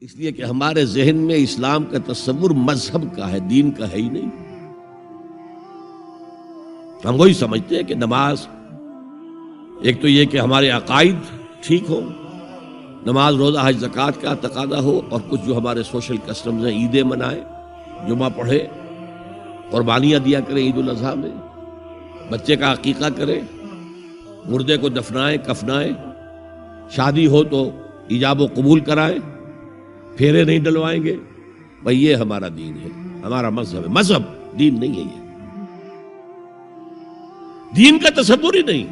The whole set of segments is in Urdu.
اس لیے کہ ہمارے ذہن میں اسلام کا تصور مذہب کا ہے، دین کا ہے ہی نہیں۔ ہم وہی سمجھتے ہیں کہ نماز، ایک تو یہ کہ ہمارے عقائد ٹھیک ہو، نماز روزہ حج زکوٰۃ کا تقاضا ہو، اور کچھ جو ہمارے سوشل کسٹمز ہیں، عیدیں منائے، جمعہ پڑھے، قربانیاں دیا کریں عید الاضحیٰ میں، بچے کا عقیقہ کرے، مردے کو دفنائیں کفنائیں، شادی ہو تو ایجاب و قبول کرائیں، پھیرے نہیں ڈلوائیں گے۔ بھئی یہ ہمارا دین ہے، ہمارا مذہب ہے۔ مذہب دین نہیں ہے، یہ دین کا تصور ہی نہیں۔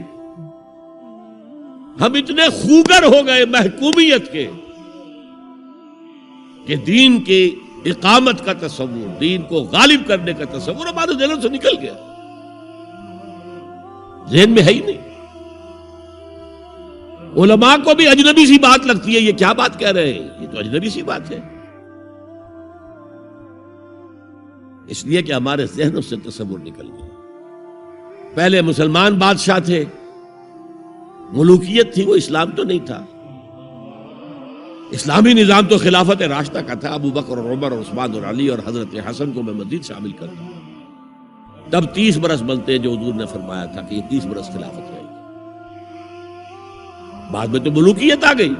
ہم اتنے خوگر ہو گئے محکومیت کے کہ دین کی اقامت کا تصور، دین کو غالب کرنے کا تصور ہمارے ذہنوں سے نکل گیا، ذہن میں ہے ہی نہیں۔ علماء کو بھی اجنبی سی بات لگتی ہے، یہ کیا بات کہہ رہے ہیں، یہ تو اجنبی سی بات ہے، اس لیے کہ ہمارے ذہنوں سے تصور نکل گیا۔ پہلے مسلمان بادشاہ تھے، ملوکیت تھی، وہ اسلام تو نہیں تھا۔ اسلامی نظام تو خلافت راشدہ کا تھا، ابو بکر اور عمر اور عثمان اور علی اور حضرت حسن کو میں مزید شامل کرتا ہوں۔ تب 30 برس بنتے جو حضور نے فرمایا تھا کہ یہ 30 برس خلافت رہے گی۔ بعد میں تو ملوکیت آ گئی،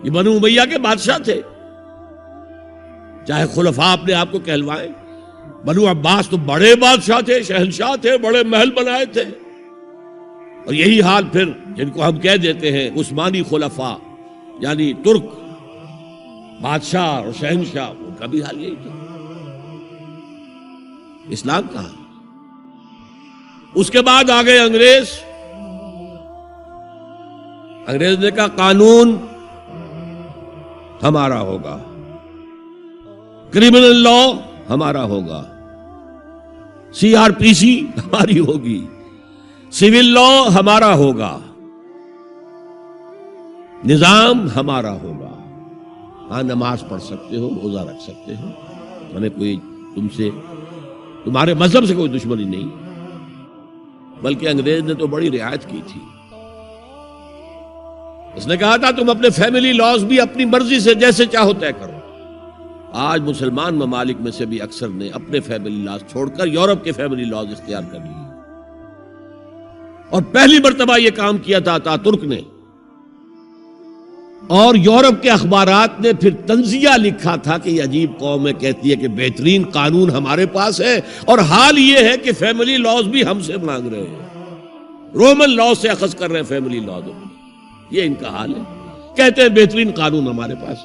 یہ بنو امیہ کے بادشاہ تھے، چاہے خلفاء اپنے آپ کو کہلوائیں۔ بنو عباس تو بڑے بادشاہ تھے، شہنشاہ تھے، بڑے محل بنائے تھے، اور یہی حال پھر جن کو ہم کہہ دیتے ہیں عثمانی خلفاء، یعنی ترک بادشاہ اور شہنشاہ، ان کا بھی حال یہی تھا۔ اسلام کہاں؟ اس کے بعد آ گئے انگریز۔ انگریز نے کہا قانون ہمارا ہوگا، کرمنل لا ہمارا ہوگا، CRPC ہماری ہوگی، سول لا ہمارا ہوگا، نظام ہمارا ہوگا۔ ہاں نماز پڑھ سکتے ہو، روزہ رکھ سکتے ہو، ہمیں کوئی تمہارے مذہب سے کوئی دشمنی نہیں، بلکہ انگریز نے تو بڑی رعایت کی تھی۔ اس نے کہا تھا تم اپنے فیملی لاز بھی اپنی مرضی سے جیسے چاہو طے کرو۔ آج مسلمان ممالک میں سے بھی اکثر نے اپنے فیملی لاز چھوڑ کر یورپ کے فیملی لاز اختیار کر لیے، اور پہلی مرتبہ یہ کام کیا تھا اتاترک نے، اور یورپ کے اخبارات نے پھر تنزیہ لکھا تھا کہ یہ عجیب قوم ہے، کہتی ہے کہ بہترین قانون ہمارے پاس ہے، اور حال یہ ہے کہ فیملی لاز بھی ہم سے مانگ رہے ہیں، رومن لا سے اخذ کر رہے ہیں فیملی لا، یہ ان کا حال ہے، کہتے ہیں بہترین قانون ہمارے پاس۔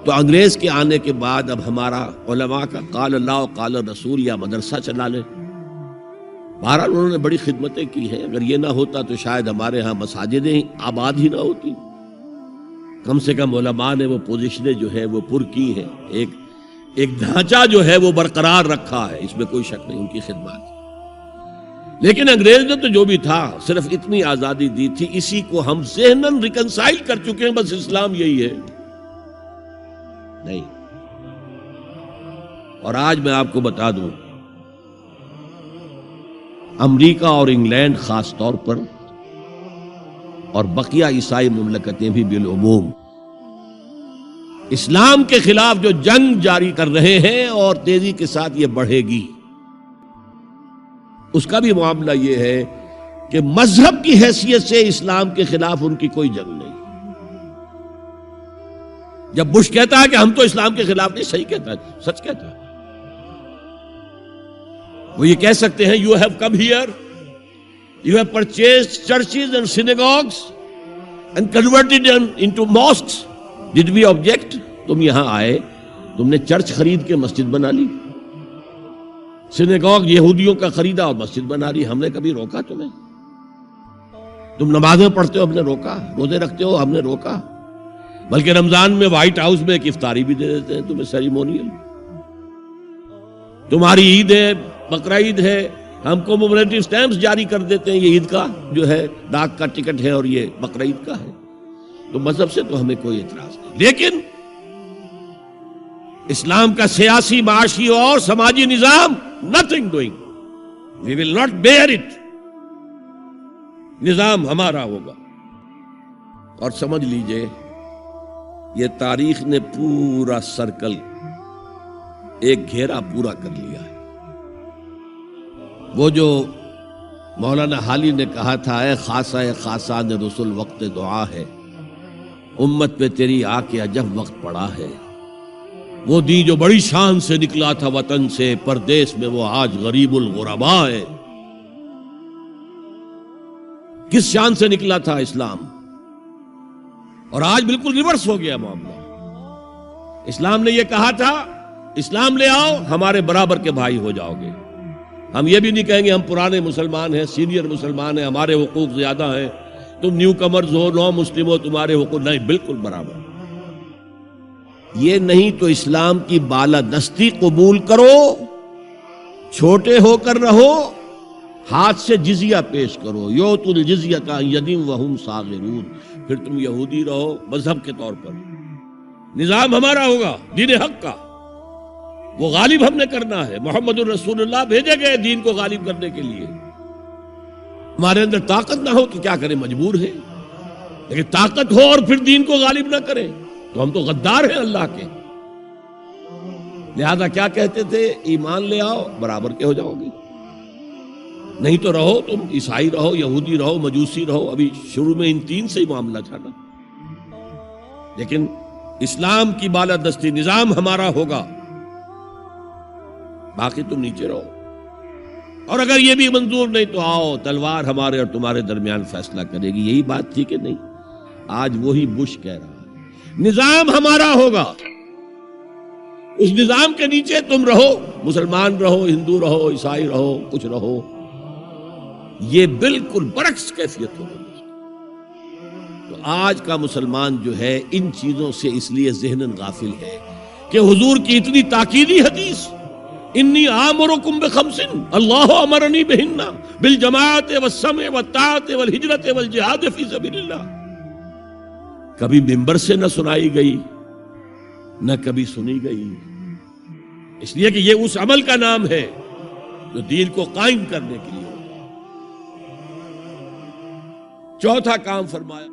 تو انگریز کے آنے کے بعد اب ہمارا علماء کا قال اللہ و قال رسول یا مدرسہ چلا لے۔ بہرحال انہوں نے بڑی خدمتیں کی ہیں، اگر یہ نہ ہوتا تو شاید ہمارے ہاں مساجدیں آباد ہی نہ ہوتی۔ کم سے کم علماء نے وہ پوزیشنیں جو ہے وہ پر کی ہیں، ایک ڈھانچہ جو ہے وہ برقرار رکھا ہے، اس میں کوئی شک نہیں، ان کی خدمات۔ لیکن انگریز نے تو جو بھی تھا صرف اتنی آزادی دی تھی، اسی کو ہم ذہناً ریکنسائل کر چکے ہیں، بس اسلام یہی ہے نہیں۔ اور آج میں آپ کو بتا دوں، امریکہ اور انگلینڈ خاص طور پر، اور بقیہ عیسائی مملکتیں بھی بالعموم، اسلام کے خلاف جو جنگ جاری کر رہے ہیں، اور تیزی کے ساتھ یہ بڑھے گی، اس کا بھی معاملہ یہ ہے کہ مذہب کی حیثیت سے اسلام کے خلاف ان کی کوئی جنگ نہیں۔ جب بش کہتا ہے کہ ہم تو اسلام کے خلاف نہیں، صحیح کہتا ہے، سچ کہتا ہے۔ وہ یہ کہہ سکتے ہیں you have come here, you have purchased churches and synagogues and converted them into mosques. Did we object? تم یہاں آئے، تم نے چرچ خرید کے مسجد بنا لی، سینیگوگ یہودیوں کا خریدا اور مسجد بنا لی، ہم نے کبھی روکا تمہیں؟ تم نمازیں پڑھتے ہو، ہم نے روکا؟ روزے رکھتے ہو، ہم نے روکا؟ بلکہ رمضان میں وائٹ ہاؤس میں ایک افطاری بھی دے دیتے ہیں تمہیں، سیریمونیل۔ تمہاری عید ہے، بقرہ عید ہے، ہم کو کومیموریٹو سٹیمپس جاری کر دیتے ہیں، یہ عید کا جو ہے ڈاک کا ٹکٹ ہے اور یہ بقرہ عید کا ہے۔ تو مذہب سے تو ہمیں کوئی اعتراض نہیں، لیکن اسلام کا سیاسی، معاشی اور سماجی نظام nothing doing, we will not bear it، نظام ہمارا ہوگا۔ اور سمجھ لیجئے یہ تاریخ نے پورا سرکل ایک گھیرا پورا کر لیا ہے۔ وہ جو مولانا حالی نے کہا تھا، اے خاصہ خاصان رسول وقت دعا ہے، امت پہ تیری آ کے عجب وقت پڑا ہے۔ وہ دین جو بڑی شان سے نکلا تھا وطن سے پردیس میں، وہ آج غریب الغربا ہے۔ کس شان سے نکلا تھا اسلام، اور آج بالکل ریورس ہو گیا معاملہ۔ اسلام نے یہ کہا تھا اسلام لے آؤ، ہمارے برابر کے بھائی ہو جاؤ گے۔ ہم یہ بھی نہیں کہیں گے ہم پرانے مسلمان ہیں، سینئر مسلمان ہیں، ہمارے حقوق زیادہ ہیں، تم نیو کمرز ہو، نو مسلم ہو، تمہارے حقوق نہیں، بالکل برابر۔ یہ نہیں تو اسلام کی بالادستی قبول کرو، چھوٹے ہو کر رہو، ہاتھ سے جزیہ پیش کرو، یؤتُ الجزیۃ عن یدٍ وہم صاغرون، پھر تم یہودی رہو مذہب کے طور پر، نظام ہمارا ہوگا دین حق کا، وہ غالب ہم نے کرنا ہے۔ محمد الرسول اللہ بھیجے گئے دین کو غالب کرنے کے لیے۔ ہمارے اندر طاقت نہ ہو تو کیا کریں، مجبور ہیں، لیکن طاقت ہو اور پھر دین کو غالب نہ کریں تو ہم تو غدار ہیں اللہ کے۔ لہذا کیا کہتے تھے، ایمان لے آؤ برابر کے ہو جاؤ گے، نہیں تو رہو تم عیسائی رہو، یہودی رہو، مجوسی رہو۔ ابھی شروع میں ان تین سے ہی معاملہ تھا نا، لیکن اسلام کی بالادستی نظام ہمارا ہوگا، باقی تم نیچے رہو، اور اگر یہ بھی منظور نہیں تو آؤ تلوار ہمارے اور تمہارے درمیان فیصلہ کرے گی۔ یہی بات تھی کہ نہیں؟ آج وہی بش کہہ رہا ہے نظام ہمارا ہوگا، اس نظام کے نیچے تم رہو، مسلمان رہو، ہندو رہو، عیسائی رہو، کچھ رہو۔ یہ بالکل برعکس کیفیت ہوگی۔ تو آج کا مسلمان جو ہے ان چیزوں سے اس لیے ذہناً غافل ہے کہ حضور کی اتنی تاکیدی حدیث، انی آمرکم بخمس اللہ امرنی بہن بالجماعت والسمع والطاعت والہجرت والجہاد فی سبیل اللہ، کبھی ممبر سے نہ سنائی گئی نہ کبھی سنی گئی، اس لیے کہ یہ اس عمل کا نام ہے جو دین کو قائم کرنے کے لیے۔ چوتھا کام فرمایا